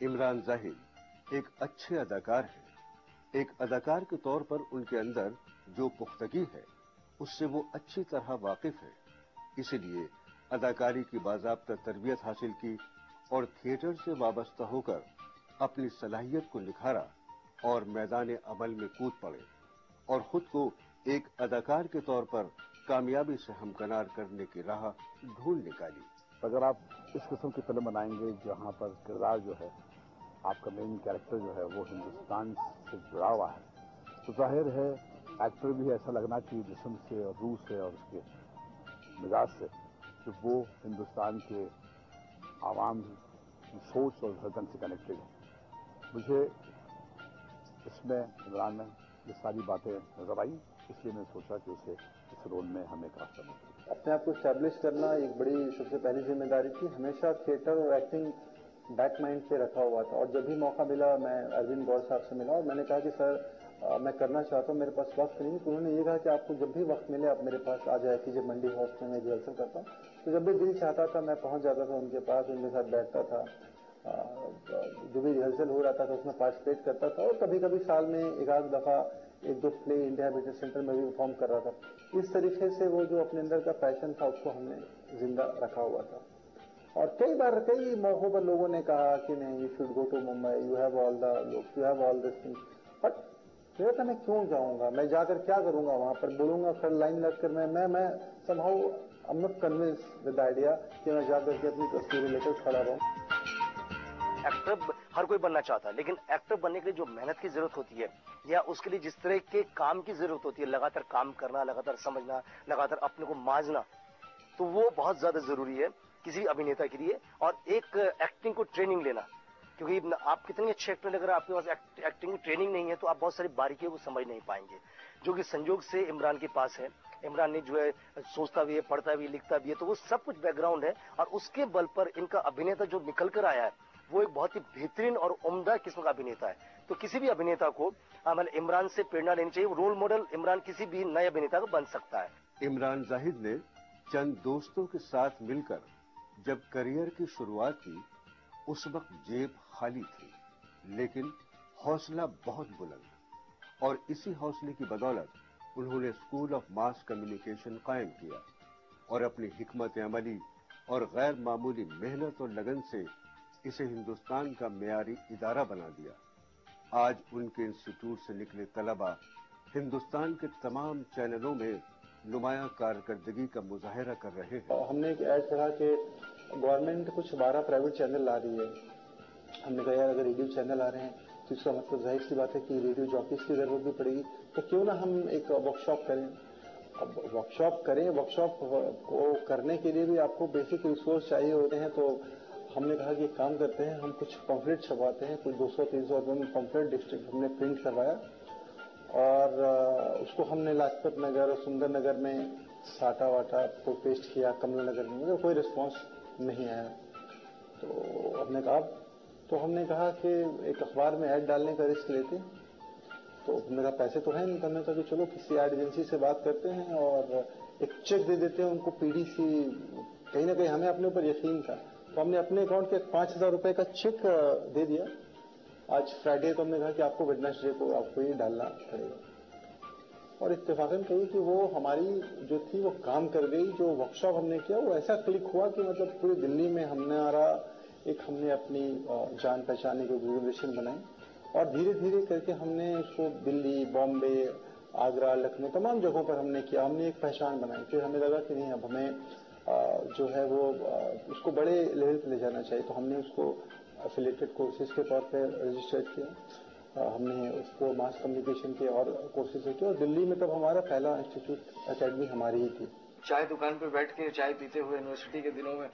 इमरान जाहिद एक अच्छे अदाकार हैं। एक अदाकार के तौर पर उनके अंदर जो पुख्तगी है उससे वो अच्छी तरह वाकिफ है। इसीलिए अदाकारी की बाज़ाब्ता तरबियत हासिल की और थिएटर से वाबस्ता होकर अपनी सलाहियत को निखारा और मैदान अमल में कूद पड़े और खुद को एक अदाकार के तौर पर कामयाबी से हमकनार करने की राह ढूंढ निकाली। अगर आप इस किस्म की फिल्म बनाएंगे जहां पर किरदार जो है, आपका मेन कैरेक्टर जो है वो हिंदुस्तान से जुड़ा हुआ है, तो जाहिर है एक्टर भी ऐसा लगना चाहिए जिस्म से और रूह से और उसके मिजाज से कि वो हिंदुस्तान के आवाम की सोच और धड़कन से कनेक्टेड है। मुझे इसमें इमरान में ये सारी बातें नजर आई, इसलिए मैंने सोचा कि उसे इस रोल में हमें कास्ट करना चाहिए। अपने आप को स्टैब्लिश करना एक बड़ी सबसे पहली जिम्मेदारी थी। हमेशा थिएटर और एक्टिंग बैक माइंड पे रखा हुआ था और जब भी मौका मिला मैं अरविंद गौर साहब से मिला और मैंने कहा कि सर मैं करना चाहता हूँ, मेरे पास वक्त नहीं। तो उन्होंने ये कहा कि आपको जब भी वक्त मिले आप मेरे पास आ जाए कीजिए। मंडी हाउस में मैं रिहर्सल करता हूँ, तो जब भी दिल चाहता था मैं पहुंच जाता था उनके पास, उनके साथ बैठता था, जो भी रिहर्सल हो रहा था उसमें पार्टिसिपेट करता था और कभी कभी साल में एक आध दफा एक दो प्ले इंडिया हैबिटेट सेंटर में भी परफॉर्म कर रहा था। इस तरीके से वो जो अपने अंदर का पैशन था उसको हमने जिंदा रखा हुआ था। और कई बार कई मौकों पर लोगों ने कहा कि नहीं you should go to Mumbai, you have all the looks, you have all this thing, but फिर था मैं क्यों जाऊंगा, मैं जाकर क्या करूंगा, वहां पर बोलूंगा फिर लाइन लगकर मैं somehow I am not convince with idea कि मैं जाकर के अपनी तस्वीरें लेकर खड़ा रहूं। एक्टर हर कोई बनना चाहता है, लेकिन एक्टर बनने के लिए जो मेहनत की जरूरत होती है या उसके लिए जिस तरह के काम की जरूरत होती है, लगातार काम करना, लगातार समझना, लगातार अपने को मांझना, तो वो बहुत ज्यादा जरूरी है किसी अभिनेता के लिए। और एक एक्टिंग को ट्रेनिंग लेना, क्योंकि आप कितने अच्छे एक्टर, अगर आपके पास एक्टिंग की ट्रेनिंग नहीं है तो आप बहुत सारी बारीकियों को समझ नहीं पाएंगे, जो कि संयोग से इमरान के पास है। इमरान ने जो है सोचता भी है, पढ़ता भी है, लिखता भी है, तो वो सब कुछ बैकग्राउंड है और उसके बल पर इनका अभिनेता जो निकल कर आया है वो एक बहुत ही बेहतरीन और उम्दा किस्म का अभिनेता है। तो किसी भी अभिनेता को मतलब इमरान से प्रेरणा लेनी चाहिए। रोल मॉडल इमरान किसी भी नए अभिनेता को बन सकता है। इमरान जाहिद ने चंद दोस्तों के साथ मिलकर जब करियर की शुरुआत की उस वक्त जेब खाली थी, लेकिन हौसला बहुत बुलंद और इसी हौसले की बदौलत उन्होंने स्कूल ऑफ मास कम्युनिकेशन कायम किया और अपनी हिकमत अमली और गैर मामूली मेहनत और लगन से इसे हिंदुस्तान का मेयारी इदारा बना दिया। आज उनके इंस्टीट्यूट से निकले तलबा हिंदुस्तान के तमाम चैनलों में नुमाया कारकर्दगी का मुजाहिरा कर रहे हैं। हमने एक ऐड कहा कि गवर्नमेंट कुछ 12 प्राइवेट चैनल ला रही है। हमने कहा यार अगर रेडियो चैनल आ रहे हैं तो इसका मतलब जाहिर सी बात है कि रेडियो जॉकीज की जरूरत भी पड़ेगी, तो क्यों ना हम एक वर्कशॉप करें। अब वर्कशॉप करें, वर्कशॉप को करने के लिए भी आपको बेसिक रिसोर्स चाहिए होते हैं। तो हमने कहा कि काम करते हैं, हम कुछ पम्फलेट छपवाते हैं, कुछ 200-300 रुपये में पम्फलेट डिस्ट्रिक्ट हमने प्रिंट करवाया और उसको हमने लाजपत नगर और सुंदर नगर में साटा वाटा को पेस्ट किया, कमला नगर में, कोई रिस्पॉन्स नहीं आया। तो हमने कहा कि एक अखबार में ऐड डालने का रिस्क लेते। तो हमने कहा पैसे तो है नहीं, तो हमने कहा कि चलो किसी ऐड एजेंसी से बात करते हैं और एक चेक दे देते हैं उनको पीडीसी। कहीं ना कहीं हमें अपने ऊपर यकीन था, तो हमने अपने अकाउंट के 5,000 रुपए का चेक दे दिया। आज फ्राइडे, तो हमने कहा कि आपको वेडनेसडे को आपको ये डालना पड़ेगा। और इत्तेफाकन कही कि वो हमारी जो थी वो काम कर गई। जो वर्कशॉप हमने किया वो ऐसा क्लिक हुआ कि मतलब पूरी दिल्ली में हमने अपनी जान पहचाने की ऑर्गेनाइजेशन बनाई और धीरे धीरे करके हमने उसको दिल्ली, बॉम्बे, आगरा, लखनऊ तमाम जगहों पर हमने किया। हमने एक पहचान बनाई। फिर हमें लगा कि नहीं, अब हमें जो है वो उसको बड़े लेवल पर ले जाना चाहिए। तो हमने उसको एफिलिएटेड कोर्सेज के तौर पर रजिस्टर्ड किया। हमने उसको मास कम्युनिकेशन के और कोर्सेज किए और दिल्ली में तब हमारा पहला इंस्टीट्यूट अकेडमी हमारी ही थी। चाय दुकान पे बैठ के चाय पीते हुए यूनिवर्सिटी के दिनों में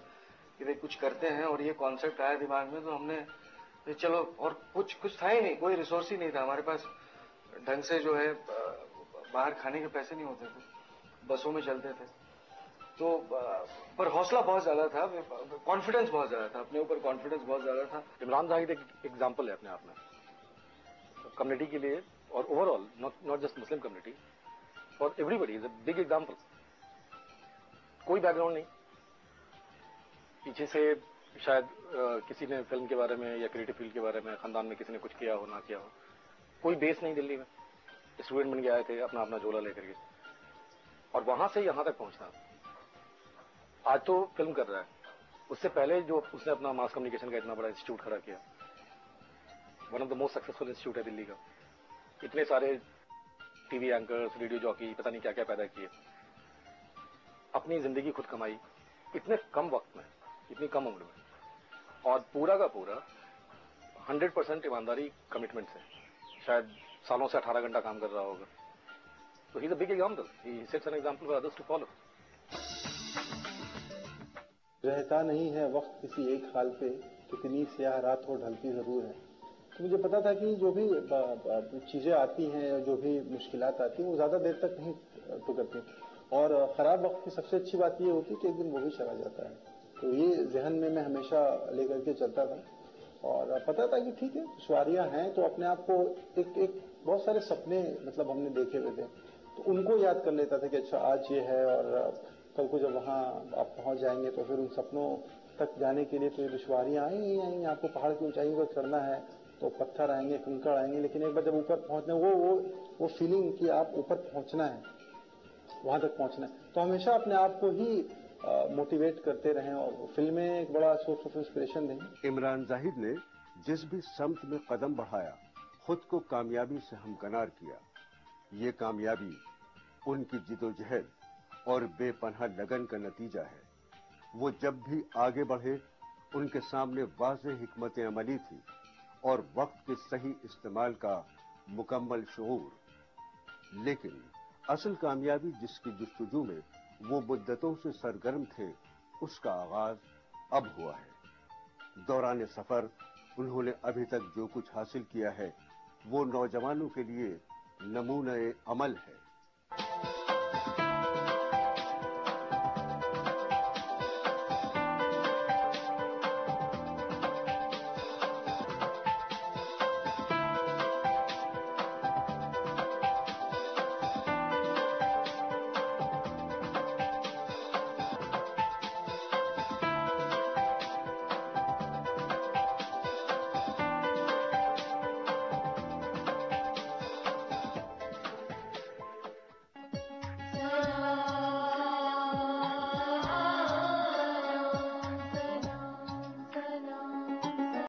कि भाई कुछ करते हैं, और ये कॉन्सेप्ट आया दिमाग में, तो हमने चलो, और कुछ था ही नहीं, कोई रिसोर्स ही नहीं था हमारे पास ढंग से। जो है बाहर खाने के पैसे नहीं होते थे, बसों में चलते थे, तो पर हौसला बहुत ज्यादा था, कॉन्फिडेंस बहुत ज्यादा था, अपने ऊपर कॉन्फिडेंस बहुत ज्यादा था। इमरान जाहिद एक एग्जाम्पल है अपने आप में कम्युनिटी के लिए और overall, not just Muslim community, for everybody is a big example. कोई बैकग्राउंड नहीं, पीछे से शायद किसी ने फिल्म के बारे में या क्रिएटिव फील्ड के बारे में खानदान में किसी ने कुछ किया हो ना किया हो, कोई बेस नहीं दिल्ली में, स्टूडेंट बन के आए थे अपना अपना झोला लेकर के, और वहां से यहां तक पहुंचना। आज तो फिल्म कर रहा है, उससे पहले जो उसने अपना मास कम्युनिकेशन का इतना बड़ा इंस्टीट्यूट खड़ा किया, one of the most successful institute है दिल्ली का, इतने सारे टीवी एंकर्स, रेडियो जॉकी, पता नहीं क्या क्या पैदा किए, अपनी जिंदगी खुद कमाई इतने कम वक्त में, इतनी कम उम्र में, और पूरा का पूरा 100% ईमानदारी कमिटमेंट से, शायद सालों से 18 घंटा काम कर रहा होगा। तो he is a big example, he sets an example for others to follow. रहता नहीं है वक्त किसी एक हाल पे, कितनी स्याह रात हो ढलती जरूर है। तो मुझे पता था कि जो भी चीजें आती हैं, जो भी मुश्किलात आती हैं, वो ज्यादा देर तक नहीं टुकती, और खराब वक्त की सबसे अच्छी बात ये होती है कि एक दिन वो भी चला जाता है। तो ये जहन में मैं हमेशा लेकर के चलता था, और पता था कि ठीक है दुश्वारियां हैं, तो अपने आप को एक बहुत सारे सपने मतलब हमने देखे हुए थे, तो उनको याद कर लेता था कि अच्छा आज ये है, और कल को जब वहाँ आप पहुंच जाएंगे तो फिर उन सपनों तक जाने के लिए तो ये दुश्वारियां आएंगी आएंगी। आपको पहाड़ की ऊंचाई पर चढ़ना है तो पत्थर आएंगे, कंकड़ आएंगे, लेकिन एक बार जब ऊपर पहुंचना, वो फीलिंग कि आप ऊपर पहुंचना है, वहां तक पहुंचना है, तो हमेशा अपने आप को ही मोटिवेट करते रहें, और फिल्में एक बड़ा सोर्स ऑफ इंस्पिरेशन देंगी। इमरान जाहिद ने जिस भी समत में कदम बढ़ाया, खुद को कामयाबी से हमकनार किया। ये कामयाबी उनकी जिदोजहद और बेपनाह लगन का नतीजा है। वो जब भी आगे बढ़े, उनके सामने वाज़ेह हिकमत अमली थी और वक्त के सही इस्तेमाल का मुकम्मल शऊर। लेकिन असल कामयाबी जिसकी जुस्तजू में वो मुद्दतों से सरगर्म थे, उसका आगाज अब हुआ है। दौरान सफर उन्होंने अभी तक जो कुछ हासिल किया है, वो नौजवानों के लिए नमूने अमल है।